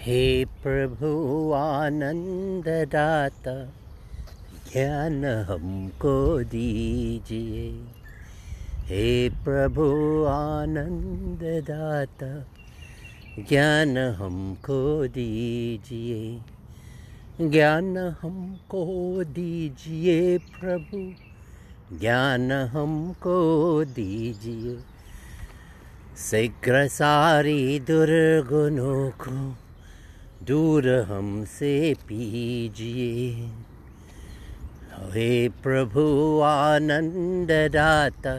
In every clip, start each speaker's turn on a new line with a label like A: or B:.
A: हे प्रभु आनंद दाता, ज्ञान हमको दीजिए। हे प्रभु आनंद दाता, ज्ञान हमको दीजिए। ज्ञान हमको दीजिए प्रभु, ज्ञान हमको दीजिए। शीघ्र सारी दुर्गुणों को दूर हमसे पीजिए। हे प्रभु आनंद दाता,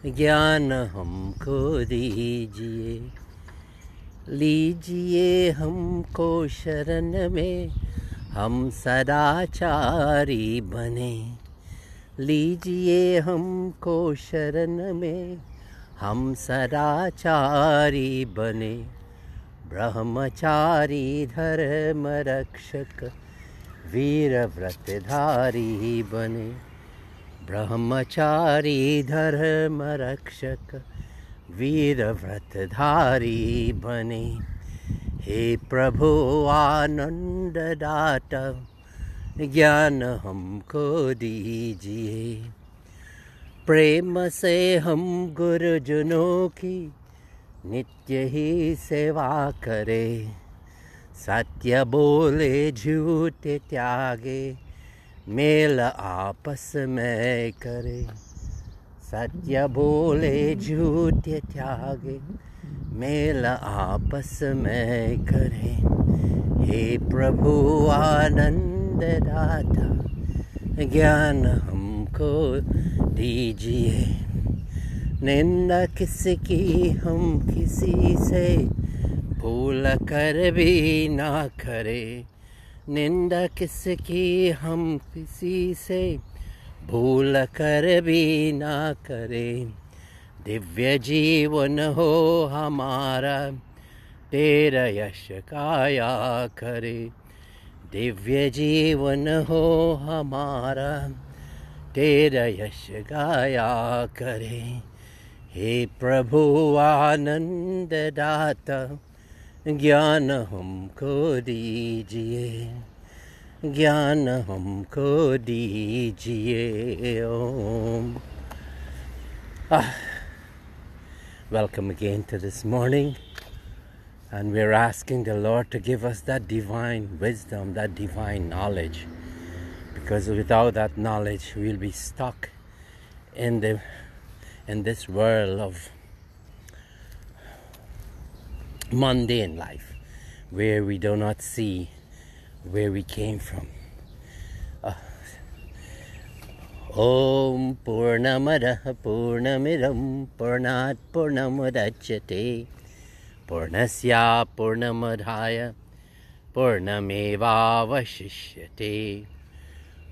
A: ज्ञान हमको दीजिए। लीजिए हमको शरण में, हम सदाचारी बने। लीजिए हमको शरण में, हम सदाचारी बने। ब्रह्मचारी धर्म रक्षक, वीर व्रतधारी बने। ब्रह्मचारी धर्म रक्षक, वीर व्रतधारी बने। हे प्रभु आनंद दाता, ज्ञान हमको दीजिए। प्रेम से हम गुरुजनों की नित्य ही सेवा करें। सत्य बोले झूठ त्यागे, मेल आपस में करे। सत्य बोले झूठ त्यागे, मेल आपस में करे। हे प्रभु आनंद दाता, ज्ञान हमको दीजिए। निंदा किसी की हम किसी से भूल कर भी ना करें। निंदा किसी की हम किसी से भूल कर भी ना करें। दिव्य जीवन हो हमारा, तेरा यश गाया करे। दिव्य जीवन हो हमारा, तेरा यश गाया करे। हे प्रभु आनंद दाता, ज्ञान हमको दीजिए। ज्ञान हमको दीजिए। ओम। Welcome again to this morning, and we're asking the Lord to give us that divine wisdom, that divine knowledge, because without that knowledge we'll be stuck in this world of mundane life, where we do not see where we came from. Om Purnamada Purnamidam Purnat Purnamudachyate Purnasya Purnamadhaya Purnameva Vashishyate.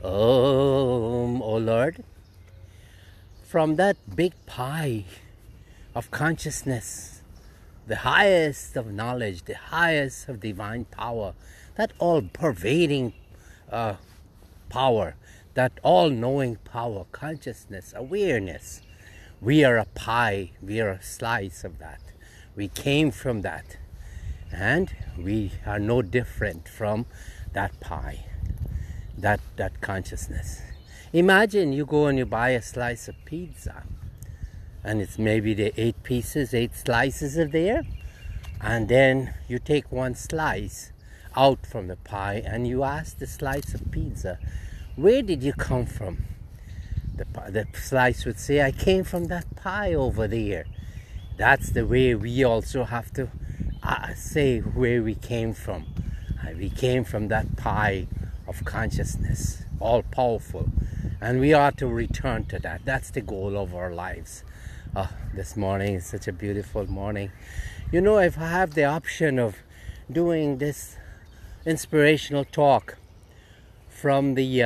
A: Om, O Lord, from that big pie of consciousness, the highest of knowledge, the highest of divine power, that all-pervading power, that all-knowing power, consciousness, awareness. We are a pie, we are a slice of that. We came from that, and we are no different from that pie, that consciousness. Imagine you go and you buy a slice of pizza, and it's maybe the 8 pieces, 8 slices are there, and then you take one slice out from the pie and you ask the slice of pizza, where did you come from? The slice would say, I came from that pie over there. That's the way we also have to say where we came from. We came from that pie of consciousness, all powerful, and we ought to return to that. That's the goal of our lives. This morning is such a beautiful morning. You know, if I have the option of doing this inspirational talk from the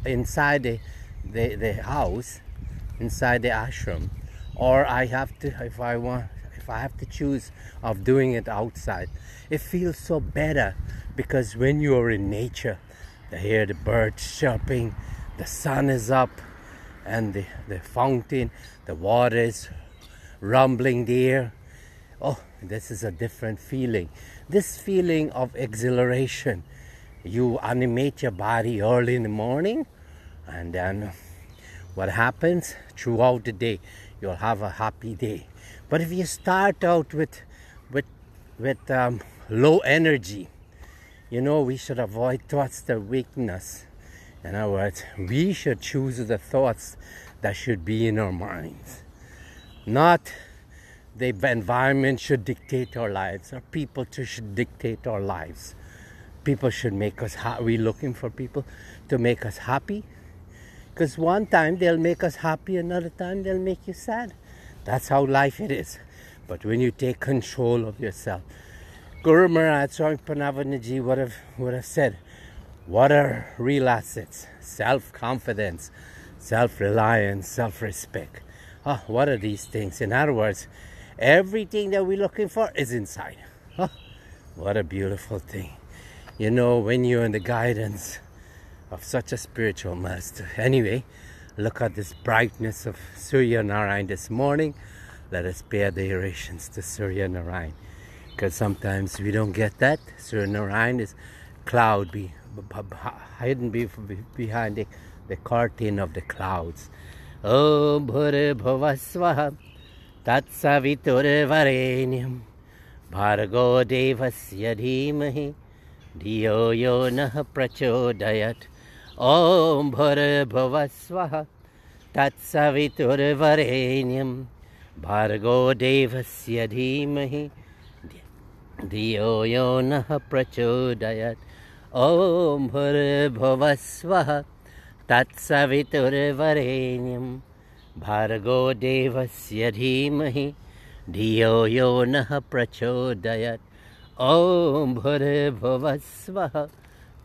A: inside the house, inside the ashram, or I have to, if I have to choose of doing it outside, it feels so better, because when you are in nature, you hear the birds chirping, the sun is up, and the fountain, the water is rumbling there. Oh, this is a different feeling. This feeling of exhilaration. You animate your body early in the morning, and then what happens throughout the day? You'll have a happy day. But if you start out with low energy, you know, we should avoid thoughts that weaken us. In other words, we should choose the thoughts that should be in our minds. Not the environment should dictate our lives, or people should dictate our lives. People should make us happy. We're looking for people to make us happy. Because one time they'll make us happy, another time they'll make you sad. That's how life it is. But when you take control of yourself, Guru Maharaj, Swami Parameshananda would have said, what are real assets? Self-confidence, self-reliance, self-respect. What are these things? In other words, everything that we're looking for is inside. What a beautiful thing. You know, when you're in the guidance of such a spiritual master. Anyway, look at this brightness of Surya Narayan this morning. Let us pay the orations to Surya Narayan. Because sometimes we don't get that. Surya Narayan is cloud hidden behind the curtain of the clouds. Om Bhura Bhuva Swaha Tat Savitur Varenyam Bhargo Devasya Dhimahi Dhiyo Yo Nah Prachodayat. Om Bhura Bhuva Swaha Tat Savitur Varenyam Bhargo Devasya Dhimahi Dhiyo Yo Nah Prachodayat. Om Bhura Bhuva Swaha Tat Savitur Varenyam Bhargo Devasya Dhimahi Dhiyo Yo Nah Prachodayat. Om Bhura Bhuva Swaha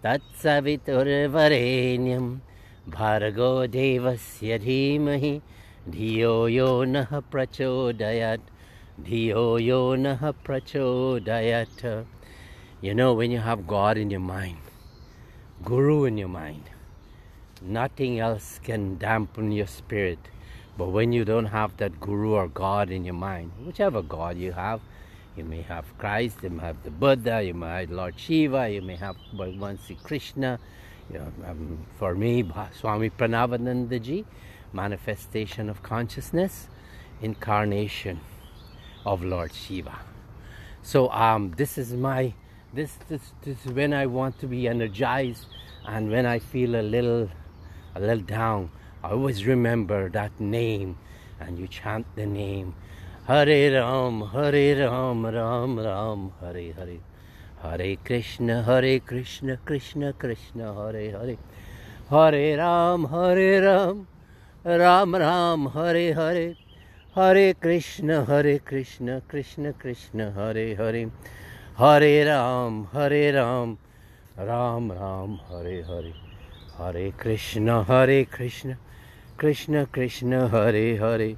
A: Tat Savitur Varenyam Bhargo Devasya Dhimahi Dhiyo Yo Nah Prachodayat. Dhiyo Yo Nah Prachodayat. You know, when you have God in your mind, Guru in your mind, nothing else can dampen your spirit. But when you don't have that Guru or God in your mind, whichever God you may have Christ, you may have the Buddha, you may have Lord Shiva, you may have Bhagwan Sri Krishna. You know, for me, Swami Parameshananda ji, manifestation of consciousness, incarnation of Lord Shiva. So this is when I want to be energized, and when I feel a little down, I always remember that name, and you chant the name. Hare Ram, Ram Ram, Hare Hare. Hare Krishna, Krishna Krishna, Hare Hare. Hare Ram, Ram Ram, Hare Hare. Hare Krishna, Krishna Krishna, Hare Hare. Hare Ram, Ram Ram, Hare Hare. Hare Krishna, Krishna Krishna, Hare Hare.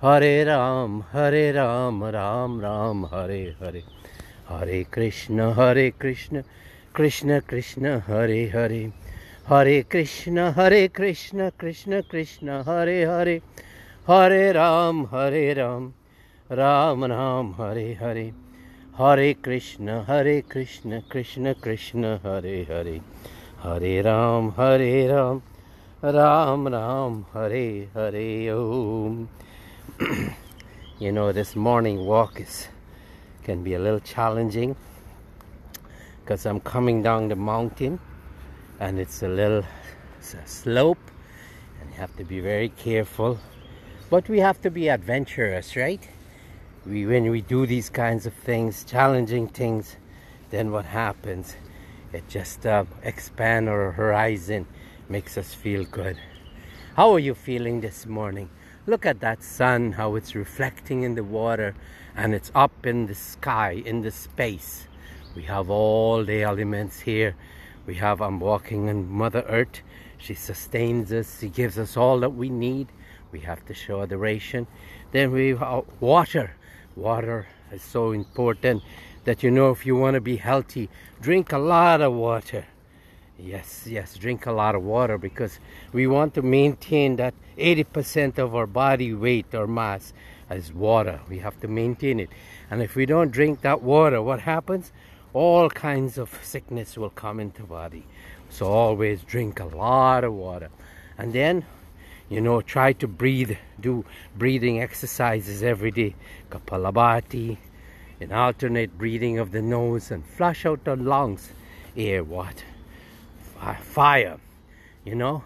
A: Hare Ram, Ram Ram, Hare Hare. Hare Krishna, Krishna Krishna, Hare Hare. Hare Krishna, Krishna Krishna, Hare Hare. Hare Ram, Ram Ram, Hare Hare. Hare Krishna, Krishna Krishna, Hare Hare. Hare Ram, Ram Ram, Hare Hare. Om. You know, this morning walk can be a little challenging because I'm coming down the mountain, and it's a slope, and you have to be very careful. But we have to be adventurous, right? When we do these kinds of things, challenging things, then what happens? It just expands our horizon, makes us feel good. How are you feeling this morning? Look at that sun, how it's reflecting in the water, and it's up in the sky, in the space. We have all the elements here. I'm walking on Mother Earth. She sustains us. She gives us all that we need. We have to show adoration. Then we have water. Water is so important that, you know, if you want to be healthy, drink a lot of water. Yes, drink a lot of water, because we want to maintain that 80% of our body weight or mass is water. We have to maintain it. And if we don't drink that water, what happens? All kinds of sickness will come into the body. So always drink a lot of water. And then, you know, try to breathe, do breathing exercises every day. Kapalabhati, an alternate breathing of the nose, and flush out the lungs. Air, what? Fire. You know,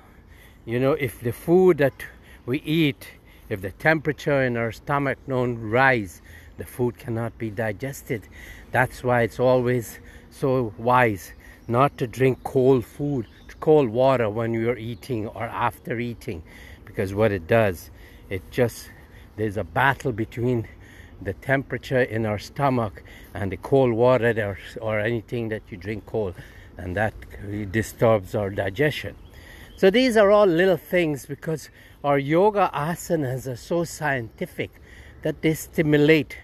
A: if the food that we eat, if the temperature in our stomach don't rise, the food cannot be digested. That's why it's always so wise not to drink cold food, cold water when you're eating or after eating, because what it does, there's a battle between the temperature in our stomach and the cold water or anything that you drink cold, and that really disturbs our digestion. So these are all little things, because our yoga asanas are so scientific that they stimulate.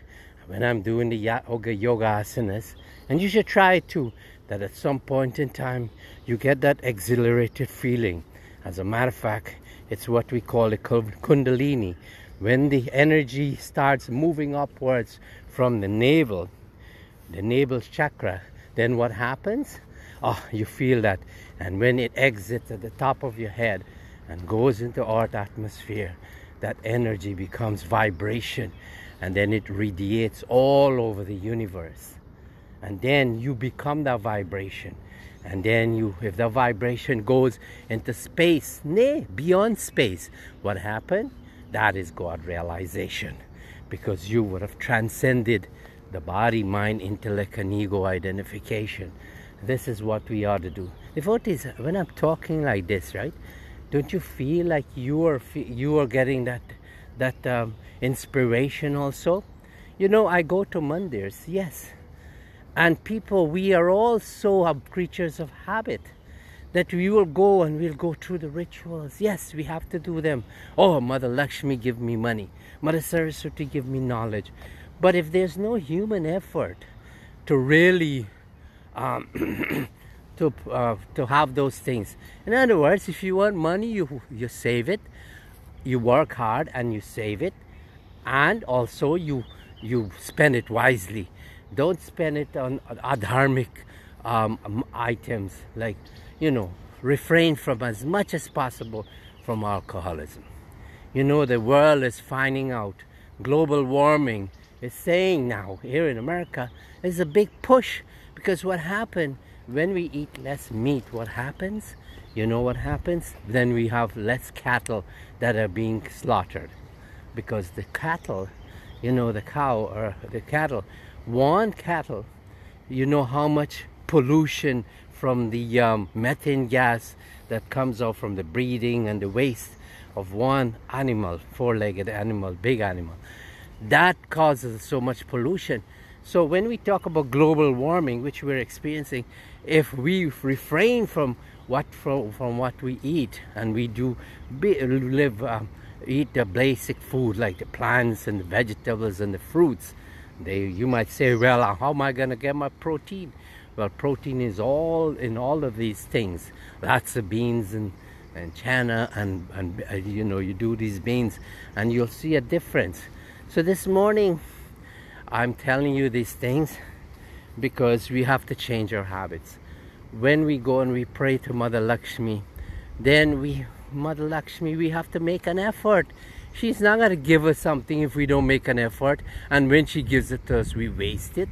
A: When I'm doing the yoga asanas, and you should try it too, that at some point in time you get that exhilarated feeling. As a matter of fact, it's what we call the kundalini. When the energy starts moving upwards from the navel chakra, then what happens? Oh, you feel that. And when it exits at the top of your head and goes into earth atmosphere, that energy becomes vibration, and then it radiates all over the universe. And then you become that vibration. And then if the vibration goes into space, beyond space, what happened? That is God realization, because you would have transcended the body, mind, intellect, and ego identification. This is what we ought to do. Devotees, when I'm talking like this, right, don't you feel like you are getting that inspiration also? You know, I go to mandirs, yes, and people, we are all so creatures of habit that we will go and we'll go through the rituals. Yes, we have to do them. Oh, Mother Lakshmi, give me money. Mother Saraswati, give me knowledge. But if there's no human effort to really to have those things. In other words, if you want money, you save it. You work hard and you save it, and also you spend it wisely. Don't spend it on adharmic items, like, you know, refrain from as much as possible from alcoholism. You know, the world is finding out. Global warming is saying now, here in America, there's a big push, because what happened when we eat less meat, what happens? You know what happens? Then we have less cattle that are being slaughtered, because the cattle, you know, the cow or the cattle, one cattle, you know how much pollution from the methane gas that comes out from the breeding and the waste of one animal, four-legged animal, big animal, that causes so much pollution. So when we talk about global warming, which we're experiencing, if we refrain from what we eat, and we do eat the basic food like the plants and the vegetables and the fruits, you might say, well, how am I going to get my protein? Well, protein is all in all of these things. Lots of beans and chana, and you know, you do these beans and you'll see a difference. So this morning I'm telling you these things because we have to change our habits. When we go and we pray to Mother Lakshmi, then Mother Lakshmi, we have to make an effort. She's not going to give us something if we don't make an effort, and when she gives it to us, we waste it.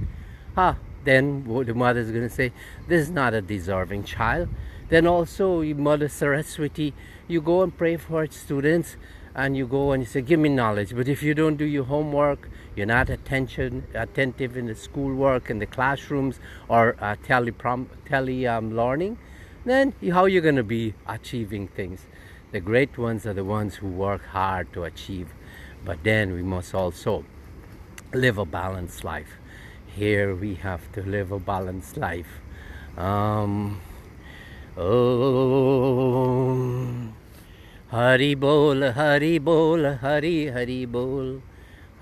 A: Then the mother is going to say, this is not a deserving child. Then also, Mother Saraswati, you go and pray for students, and you go and you say, give me knowledge. But if you don't do your homework, you're not attentive in the schoolwork, in the classrooms, or learning, then how are you going to be achieving things? The great ones are the ones who work hard to achieve. But then we must also live a balanced life. Here we have to live a balanced life. Hari bol, Hari bol, Hari Hari bol.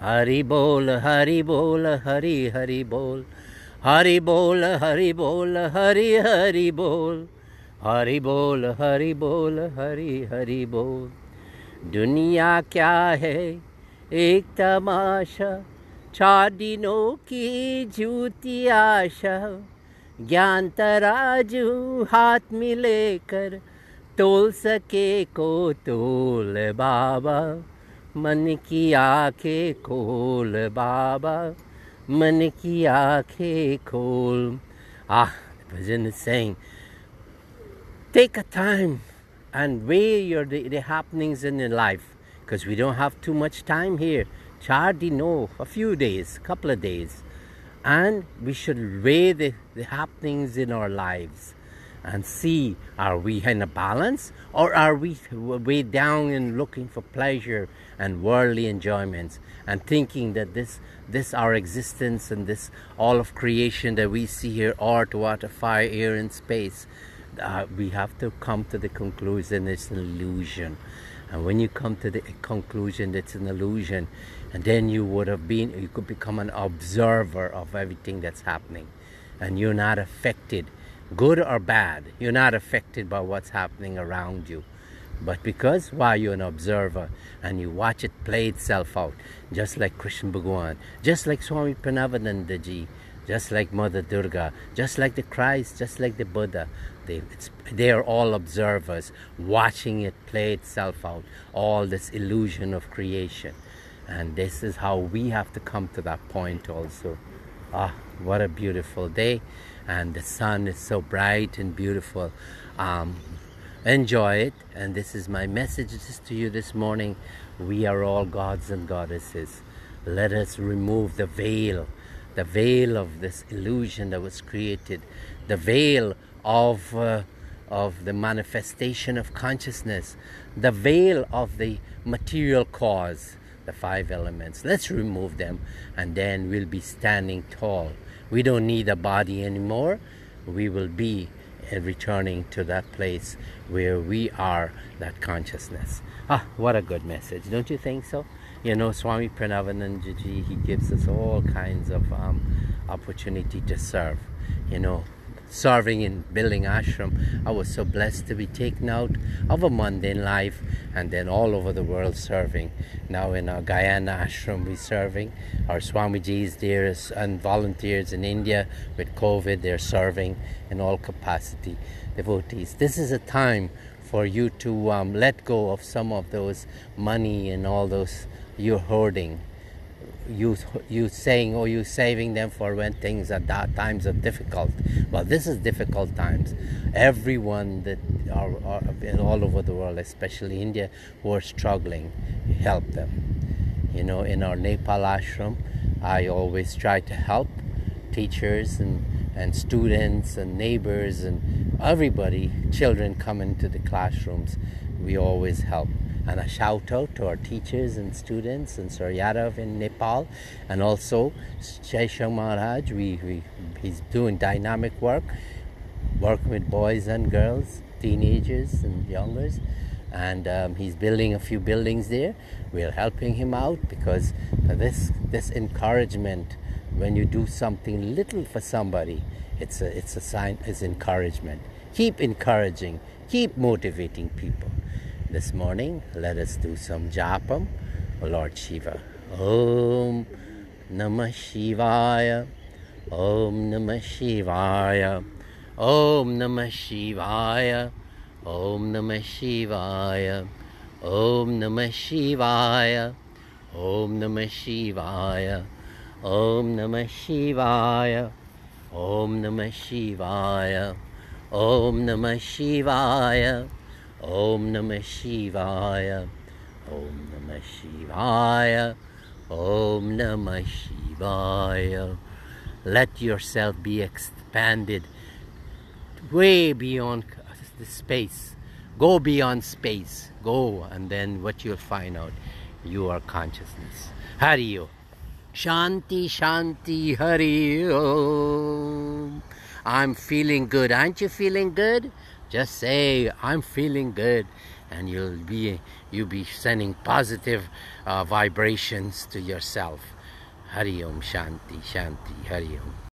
A: Hari bol, Hari bol, Hari Hari bol. Hari bol, Hari bol, Hari Hari bol. Hari bol, Hari bol, Hari Hari bol. दुनिया क्या है एक तमाशा, 4 दिनों की झूठी आशा, ज्ञान तराजू हाथ में लेकर तोल सके को तोल बाबा, मन की आंखें खोल बाबा, मन की आंखें खोल. The bhajan is saying, take a time and weigh the happenings in your life, because we don't have too much time here. 4 दिन, a few days, couple of days, and we should weigh the happenings in our lives and see, are we in a balance, or are we way down and looking for pleasure and worldly enjoyments and thinking that this our existence and this all of creation that we see here, earth, water, fire, air and space, we have to come to the conclusion it's an illusion. And when you come to the conclusion it's an illusion, and then you could become an observer of everything that's happening, and you're not affected, good or bad, you're not affected by what's happening around you. But because why you're an observer and you watch it play itself out, just like Krishna Bhagwan, just like Swami Parameshananda ji, just like Mother Durga, just like the Christ, just like the Buddha, they are all observers watching it play itself out, all this illusion of creation. And this is how we have to come to that point also. What a beautiful day, and the sun is so bright and beautiful. Enjoy it, and this is my message to you this morning. We are all gods and goddesses. Let us remove the veil of this illusion that was created, the veil of the manifestation of consciousness, the veil of the material cause, the 5 elements. Let's remove them, and then we'll be standing tall. We don't need a body anymore. We will be returning to that place where we are that consciousness. What a good message, don't you think so? You know, Swami Parameshananda ji, he gives us all kinds of opportunity to serve. You know, serving in building ashram, I was so blessed to be taken out of a mundane life and then all over the world serving. Now in our Guyana ashram we're serving. Our Swamiji is there and volunteers in India with COVID, they're serving in all capacity. Devotees, this is a time for you to let go of some of those money and all those you're hoarding. You saying, oh, you saving them for when things are times are difficult. Well, this is difficult times. Everyone that are all over the world, especially India, who are struggling, help them. You know, in our Nepal ashram, I always try to help teachers and students and neighbors and everybody. Children come into the classrooms, we always help. And a shout out to our teachers and students and Sir Yadav in Nepal, and also Shesham Maharaj. He's doing dynamic work, working with boys and girls, teenagers and youngers, and he's building a few buildings there. We're helping him out because this encouragement, when you do something little for somebody, it's a sign, it's encouragement. Keep encouraging, keep motivating people. This morning, let us do some japam, Lord Shiva. Om Namah Shivaya, Om Namah Shivaya, Om Namah Shivaya, Om Namah Shivaya, Om Namah Shivaya, Om Namah Shivaya, Om Namah Shivaya, Om Namah Shivaya, Om Namah Shivaya, Om Namah Shivaya, Om Namah Shivaya, Om Namah Shivaya. Let yourself be expanded way beyond the space. Go beyond space. Go, and then what you'll find out, you are consciousness. Hari Om. Shanti, Shanti, Hari Om. I'm feeling good. Aren't you feeling good? Just say, I'm feeling good, and you'll be sending positive vibrations to yourself. Hari Om, Shanti, Shanti, Hari Om.